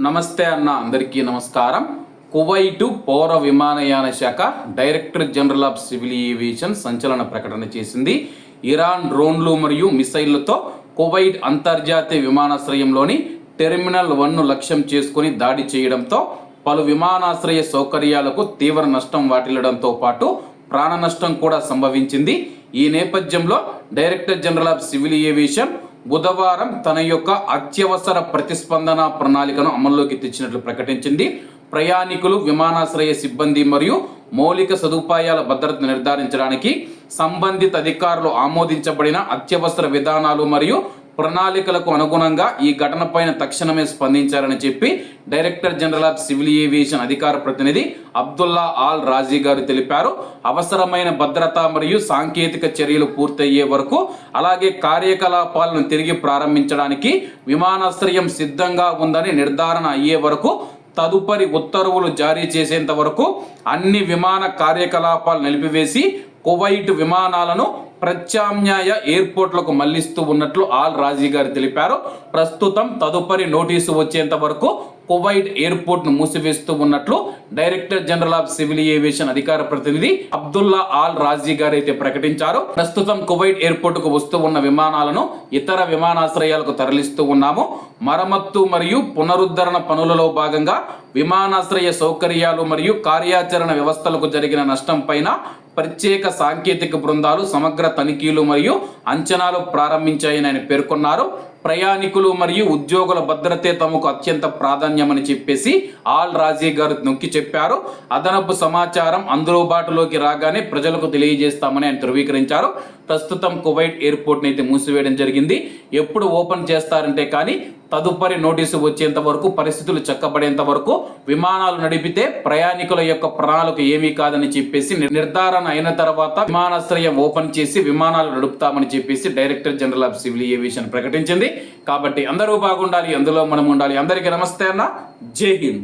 నమస్తే అన్న, అందరికీ నమస్కారం. కువైటు పౌర విమానయాన శాఖ director general of civil aviation సంచలన ప్రకటన చేసింది. ఇరాన్ డ్రోన్లు మరియు మిసైళ్లతో కువైట్ అంతర్జాతీయ విమానాశ్రయంలోని టెర్మినల్ 1ను లక్ష్యం చేసుకుని దాడి చేయడంతో పలు విమానాశ్రయ సౌకర్యాలకు తీవ్ర నష్టం వాటిల్లడంతో పాటు ప్రాణ నష్టం కూడా సంభవించింది. ఈ నేపథ్యంలో director general of civil aviation బుధవారం తన యొక్క అత్యవసర ప్రతిస్పందన ప్రణాళికను అమల్లోకి తెచ్చినట్లు ప్రకటించింది. ప్రయాణికులు, విమానాశ్రయ సిబ్బంది మరియు మౌలిక సదుపాయాల భద్రతను నిర్ధారించడానికి సంబంధిత అధికారులు ఆమోదించబడిన అత్యవసర విధానాలు మరియు ప్రణాళికలకు అనుగుణంగా ఈ ఘటనపైన తక్షణమే స్పందించారని చెప్పి director general of civil aviation అధికార ప్రతినిధి అబ్దుల్లా ఆల్ రాజీ గారు తెలిపారు. అవసరమైన భద్రత మరియు సాంకేతిక చర్యలు పూర్తయ్యే వరకు, అలాగే కార్యకలాపాలను తిరిగి ప్రారంభించడానికి విమానాశ్రయం సిద్ధంగా ఉందని నిర్ధారణ అయ్యే వరకు, తదుపరి ఉత్తర్వులు జారీ చేసేంత వరకు అన్ని విమాన కార్యకలాపాలు నిలిపివేసి కువైట్ విమానాలను ప్రత్యామ్నాయ ఎయిర్పోర్ట్లకు మళ్లిస్తూ ఉన్నట్లు ఆల్ రాజీ గారు తెలిపారు. ప్రస్తుతం తదుపరి నోటీసు వచ్చేంత వరకు కువైట్ ఎయిర్పోర్ట్ ను మూసివేస్తూ ఉన్నట్లు director general of civil aviation అధికార ప్రతినిధి అబ్దుల్లా ఆల్ రాజీ గారు అయితే ప్రకటించారు. ప్రస్తుతం కువైట్ ఎయిర్పోర్ట్ కు వస్తూ ఉన్న విమానాలను ఇతర విమానాశ్రయాలకు తరలిస్తూ ఉన్నాము. మరమ్మత్తు మరియు పునరుద్ధరణ పనులలో భాగంగా విమానాశ్రయ సౌకర్యాలు మరియు కార్యాచరణ వ్యవస్థలకు జరిగిన నష్టం పైన ప్రత్యేక సాంకేతిక బృందాలు సమగ్ర తనిఖీలు మరియు అంచనాలు ప్రారంభించాయని ఆయన పేర్కొన్నారు. ప్రయాణికులు మరియు ఉద్యోగుల భద్రతే తమకు అత్యంత ప్రాధాన్యమని చెప్పేసి ఆల్ రాజీ గారు నొక్కి చెప్పారు. అదనపు సమాచారం అందుబాటులోకి రాగానే ప్రజలకు తెలియజేస్తామని ఆయన ధృవీకరించారు. ప్రస్తుతం కువైట్ ఎయిర్పోర్ట్ని అయితే మూసివేయడం జరిగింది. ఎప్పుడు ఓపెన్ చేస్తారంటే కానీ తదుపరి నోటీసు వచ్చేంత వరకు, పరిస్థితులు చక్కబడేంత వరకు విమానాలు నడిపితే ప్రయాణికుల యొక్క ప్రాణాలకు ఏమీ కాదని చెప్పేసి నిర్ధారణ అయిన తర్వాత విమానాశ్రయం ఓపెన్ చేసి విమానాలు నడుపుతామని చెప్పేసి director general of civil aviation ప్రకటించింది. కాబట్టి అందరూ బాగుండాలి, అందులో మనం ఉండాలి. అందరికీ నమస్తే అన్న, జై హింద్.